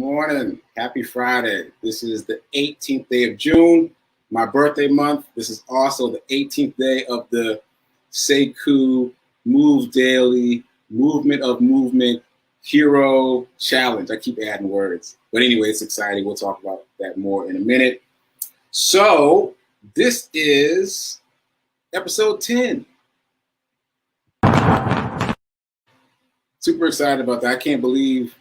morning. Happy Friday. This is the 18th day of June, my birthday month. This is also the 18th day of the Sekou Move Daily Movement of Movement Hero Challenge. I keep adding words. But anyway, it's exciting. We'll talk about that more in a minute. So this is episode 10. Super excited about that. I can't believe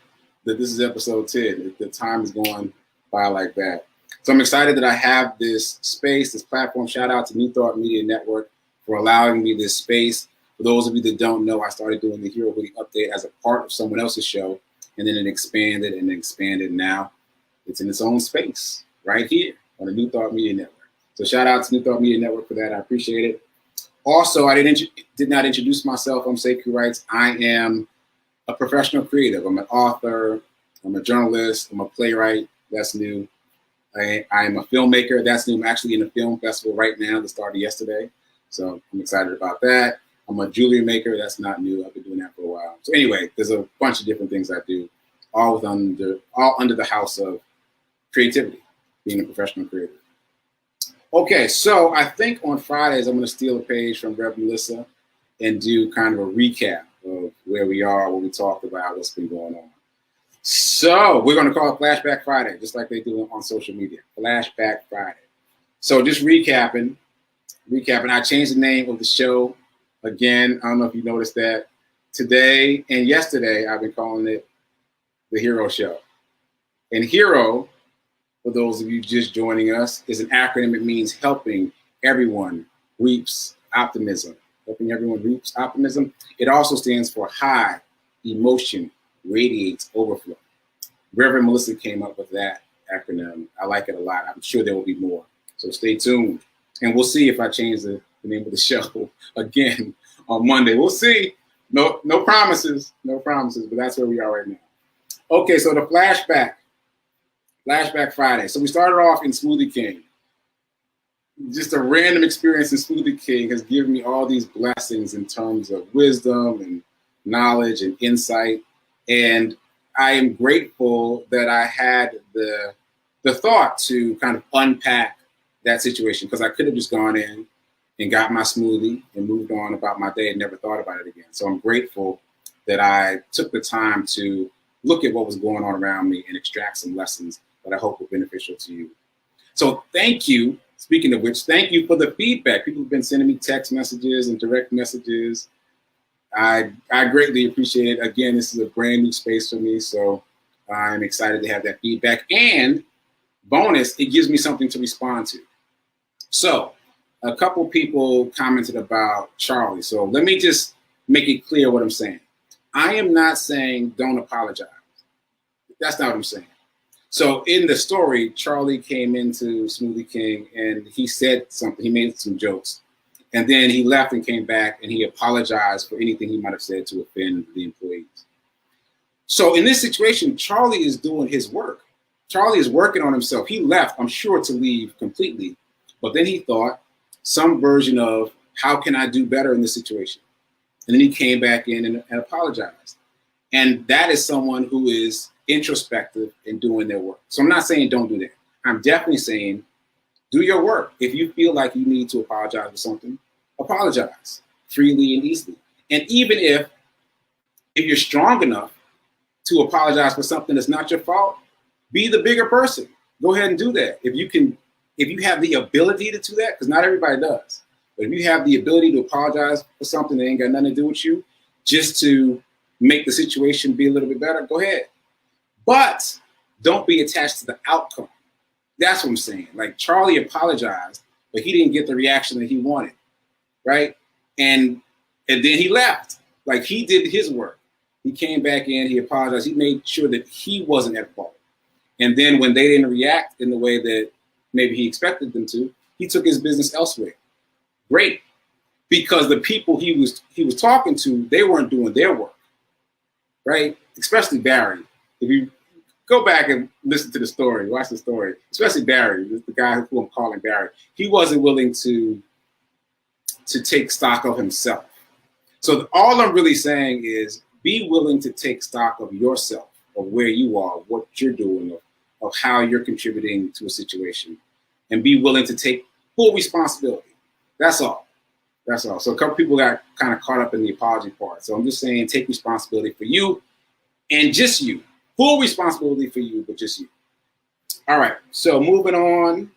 that this is episode 10. The time is going by like that. So I'm excited that I have this space, this platform. Shout out to New Thought Media Network for allowing me this space. For those of you that don't know, I started doing the Hero Week update as a part of someone else's show, and then it expanded and expanded. Now it's in its own space right here on the New Thought Media Network. So shout out to New Thought Media Network for that. I appreciate it. Also, I did not introduce myself. I'm Sekou Writes. I am a professional creative. I'm an author, I'm a journalist, I'm a playwright, that's new. I am a filmmaker, that's new. I'm actually in a film festival right now that started yesterday. So I'm excited about that. I'm a jewelry maker, that's not new. I've been doing that for a while. So anyway, there's a bunch of different things I do, all under the house of creativity, being a professional creator. Okay, so I think on Fridays, I'm gonna steal a page from Rev. Melissa and do kind of a recap of where we are, what we talked about, what's been going on. So we're going to call it Flashback Friday, just like they do on social media. Flashback Friday. So just recapping. I changed the name of the show again. I don't know if you noticed that. Today and yesterday, I've been calling it the Hero Show. And Hero, for those of you just joining us, is an acronym. It means helping everyone reaps optimism. Helping everyone reaps optimism. It also stands for high emotion radiates overflow. Reverend Melissa came up with that acronym. I like it a lot. I'm sure there will be more. So stay tuned. And we'll see if I change the name of the show again on Monday. We'll see. No promises. No promises, but that's where we are right now. Okay, so the Flashback Friday. So we started off in Smoothie King. Just a random experience in Smoothie King has given me all these blessings in terms of wisdom and knowledge and insight. And I am grateful that I had the thought to kind of unpack that situation, because I could have just gone in and got my smoothie and moved on about my day and never thought about it again. So I'm grateful that I took the time to look at what was going on around me and extract some lessons that I hope were beneficial to you. So thank you. Speaking of which, thank you for the feedback. People have been sending me text messages and direct messages. I greatly appreciate it. Again, this is a brand new space for me, so I'm excited to have that feedback. And bonus, it gives me something to respond to. So a couple people commented about Charlie. So let me just make it clear what I'm saying. I am not saying don't apologize. That's not what I'm saying. So in the story, Charlie came into Smoothie King and he said something, he made some jokes, and then he left and came back and he apologized for anything he might have said to offend the employees. So in this situation, Charlie is doing his work. Charlie is working on himself. He left, I'm sure, to leave completely, but then he thought some version of how can I do better in this situation? And then he came back in and apologized. And that is someone who is introspective in doing their work. So I'm not saying don't do that. I'm definitely saying do your work. If you feel like you need to apologize for something, apologize freely and easily. And even if you're strong enough to apologize for something that's not your fault, be the bigger person. Go ahead and do that. If you have the ability to do that, because not everybody does, but if you have the ability to apologize for something that ain't got nothing to do with you, just to make the situation be a little bit better, go ahead. But don't be attached to the outcome. That's what I'm saying. Like Charlie apologized, but he didn't get the reaction that he wanted, right? And then he left. Like he did his work. He came back in, he apologized. He made sure that he wasn't at fault. And then when they didn't react in the way that maybe he expected them to, he took his business elsewhere. Great. Because the people he was talking to, they weren't doing their work, right? Especially Barry. If you go back and listen to the story, watch the story, especially Barry, the guy who I'm calling Barry, he wasn't willing to take stock of himself. So all I'm really saying is be willing to take stock of yourself of where you are, what you're doing, of how you're contributing to a situation, and be willing to take full responsibility. That's all. That's all. So a couple people got kind of caught up in the apology part. So I'm just saying, take responsibility for you and just you. Full responsibility for you, but just you. All right. So moving on.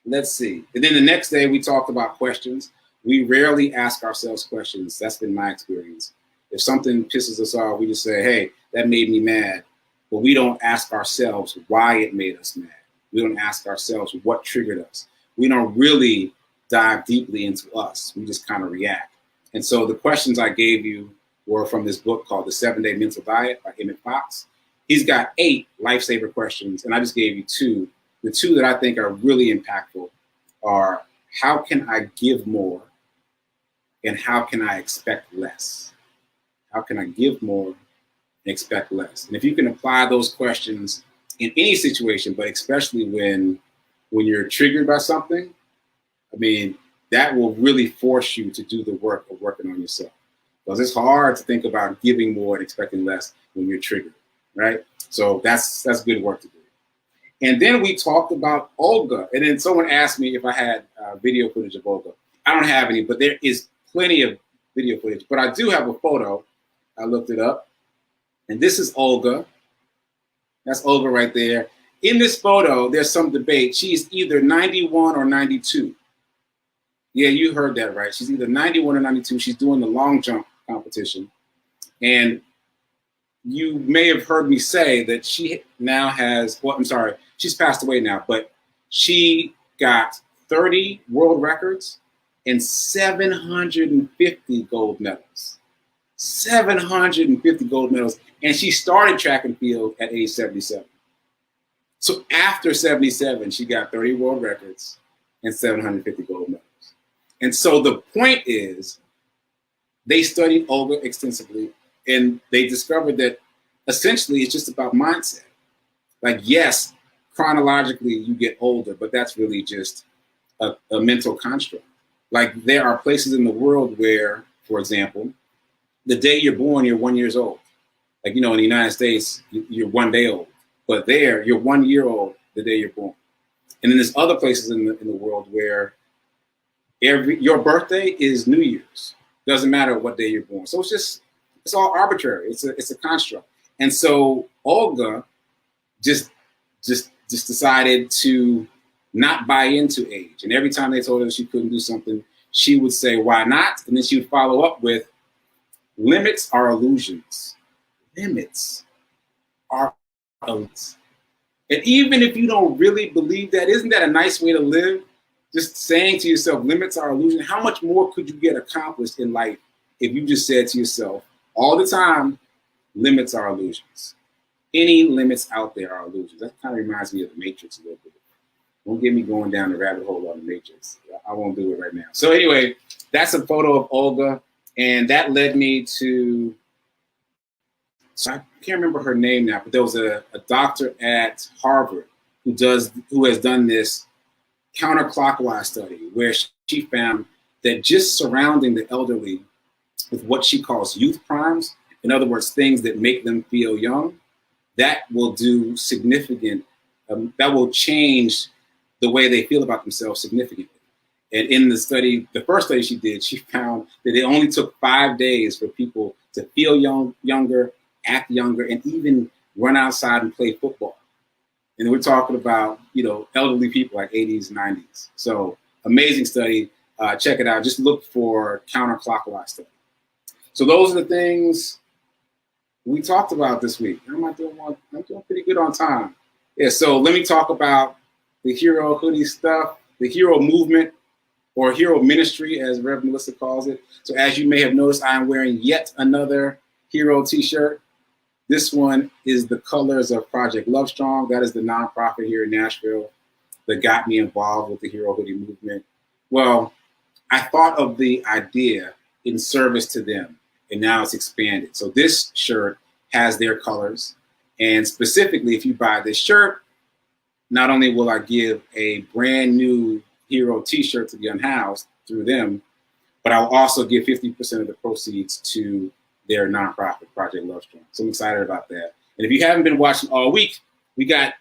Let's see. And then the next day we talked about questions. We rarely ask ourselves questions. That's been my experience. If something pisses us off, we just say, hey, that made me mad. But we don't ask ourselves why it made us mad. We don't ask ourselves what triggered us. We don't really dive deeply into us. We just kind of react. And so the questions I gave you were from this book called The 7-Day Mental Diet by Emmett Fox. He's got 8 lifesaver questions, and I just gave you 2. The 2 that I think are really impactful are, how can I give more, and how can I expect less? How can I give more and expect less? And if you can apply those questions in any situation, but especially when you're triggered by something, I mean, that will really force you to do the work of working on yourself. Because it's hard to think about giving more and expecting less when you're triggered, right? So that's good work to do. And then we talked about Olga. And then someone asked me if I had video footage of Olga. I don't have any, but there is plenty of video footage. But I do have a photo. I looked it up. And this is Olga. That's Olga right there. In this photo, there's some debate. She's either 91 or 92. Yeah, you heard that right. She's either 91 or 92. She's doing the long jump competition. And you may have heard me say that she now has, well, I'm sorry, she's passed away now, but she got 30 world records and 750 gold medals. 750 gold medals. And she started track and field at age 77. So after 77, she got 30 world records and 750 gold medals. And so the point is, they studied Olga extensively, and they discovered that essentially it's just about mindset. Like, yes, chronologically you get older, but that's really just a mental construct. Like, there are places in the world where, for example, the day you're born, you're 1 year old. Like, you know, in the United States, you're 1 day old, but there you're 1 year old the day you're born. And then there's other places in the world where your birthday is New Year's. Doesn't matter what day you're born. So it's all arbitrary. It's a construct. And so Olga just decided to not buy into age. And every time they told her she couldn't do something, she would say, why not? And then she would follow up with, limits are illusions. Limits are illusions. And even if you don't really believe that, isn't that a nice way to live? Just saying to yourself, limits are illusion. How much more could you get accomplished in life if you just said to yourself all the time, limits are illusions? Any limits out there are illusions. That kind of reminds me of the Matrix a little bit. Don't get me going down the rabbit hole on the Matrix. I won't do it right now. So anyway, that's a photo of Olga. And that led me to, so I can't remember her name now, but there was a doctor at Harvard who has done this counterclockwise study where she found that just surrounding the elderly with what she calls youth primes, in other words, things that make them feel young, that will do significant, that will change the way they feel about themselves significantly. And in the study, the first study she did, she found that it only took 5 days for people to feel younger, act younger, and even run outside and play football. And we're talking about, you know, elderly people like 80s, 90s. So amazing study. Check it out. Just look for counterclockwise study. So those are the things we talked about this week. I'm doing pretty good on time. Yeah, so let me talk about the hero hoodie stuff, the hero movement, or hero ministry, as Rev Melissa calls it. So as you may have noticed, I am wearing yet another hero t-shirt. This one is the colors of Project Love Strong. That is the nonprofit here in Nashville that got me involved with the hero hoodie movement. Well, I thought of the idea in service to them, and now it's expanded. So this shirt has their colors. And specifically, if you buy this shirt, not only will I give a brand new hero t-shirt to the unhoused through them, but I'll also give 50% of the proceeds to their nonprofit, Project Love Strong. So I'm excited about that. And if you haven't been watching all week, we got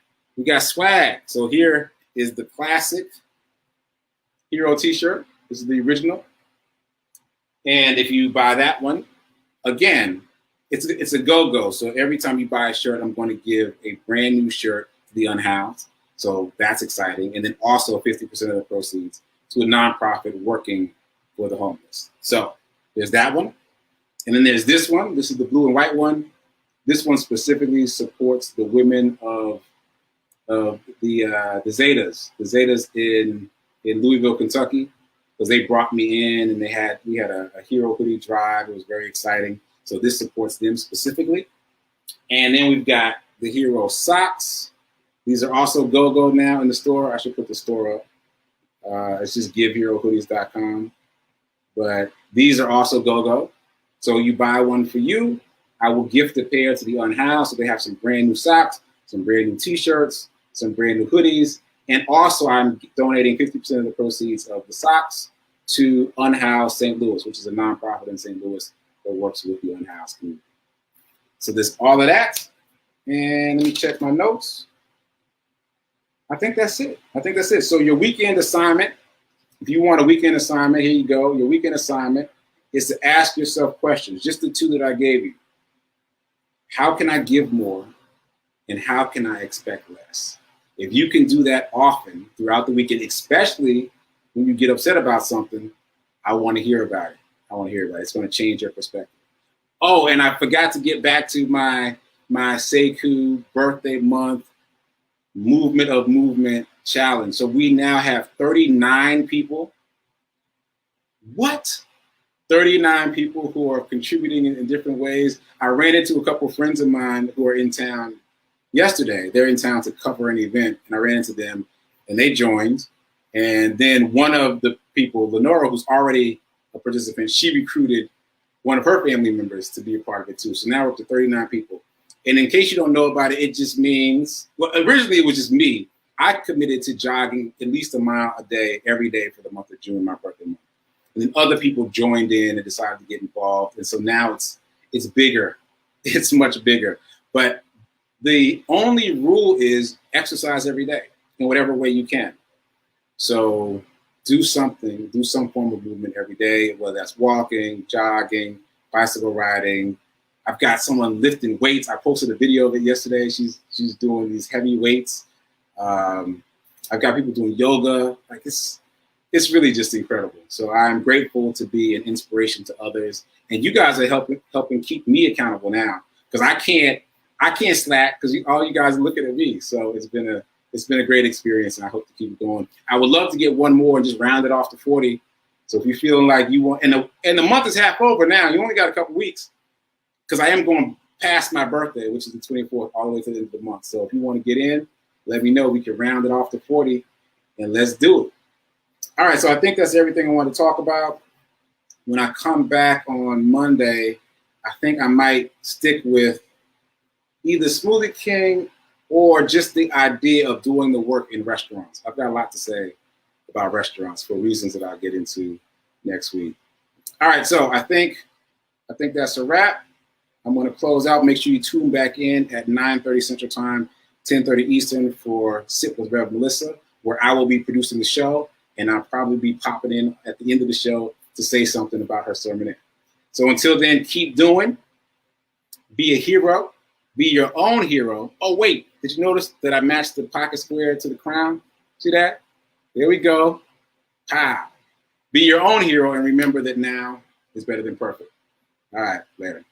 swag. So here is the classic hero t-shirt. This is the original. And if you buy that one, again, it's a go-go. So every time you buy a shirt, I'm going to give a brand new shirt to the unhoused. So that's exciting. And then also 50% of the proceeds to a nonprofit working for the homeless. So there's that one. And then there's this one. This is the blue and white one. This one specifically supports the women of the Zetas. The Zetas in Louisville, Kentucky, because they brought me in and we had a hero hoodie drive. It was very exciting. So this supports them specifically. And then we've got the hero socks. These are also go-go now in the store. I should put the store up. It's just giveherohoodies.com. But these are also go-go. So you buy one for you, I will gift a pair to the unhoused. So they have some brand new socks, some brand new t-shirts, some brand new hoodies. And also I'm donating 50% of the proceeds of the socks to Unhoused St. Louis, which is a nonprofit in St. Louis that works with the unhoused community. So there's all of that. And let me check my notes. I think that's it. So your weekend assignment, if you want a weekend assignment, here you go. Your weekend assignment is to ask yourself questions, just the two that I gave you. How can I give more? And how can I expect less? If you can do that often throughout the weekend, especially when you get upset about something, I want to hear about it. It's going to change your perspective. Oh, and I forgot to get back to my Sekou birthday month movement of movement challenge. So we now have 39 people. What? 39 people who are contributing in different ways. I ran into a couple of friends of mine who are in town yesterday. They're in town to cover an event, and I ran into them, and they joined. And then one of the people, Lenora, who's already a participant, she recruited one of her family members to be a part of it too. So now we're up to 39 people. And in case you don't know about it, it just means, well, originally it was just me. I committed to jogging at least a mile a day, every day for the month of June, my birthday month. And then other people joined in and decided to get involved. And so now it's bigger. It's much bigger. But the only rule is exercise every day in whatever way you can. So do some form of movement every day, whether that's walking, jogging, bicycle riding. I've got someone lifting weights. I posted a video of it yesterday. She's doing these heavy weights. I've got people doing yoga. Like it's really just incredible. So I'm grateful to be an inspiration to others. And you guys are helping keep me accountable now, because I can't slack because all you guys are looking at me. So it's been a great experience, and I hope to keep it going. I would love to get one more and just round it off to 40. So if you're feeling like you want, and the month is half over now, you only got a couple weeks, because I am going past my birthday, which is the 24th, all the way to the end of the month. So if you want to get in, let me know. We can round it off to 40, and let's do it. All right, so I think that's everything I want to talk about. When I come back on Monday, I think I might stick with either Smoothie King or just the idea of doing the work in restaurants. I've got a lot to say about restaurants for reasons that I'll get into next week. All right, so I think that's a wrap. I'm going to close out. Make sure you tune back in at 9:30 Central Time, 10:30 Eastern for Sit with Rev Melissa, where I will be producing the show, and I'll probably be popping in at the end of the show to say something about her sermonette. So until then, keep doing. Be a hero. Be your own hero. Oh, wait. Did you notice that I matched the pocket square to the crown? See that? There we go. Ha. Be your own hero, and remember that now is better than perfect. All right. Later.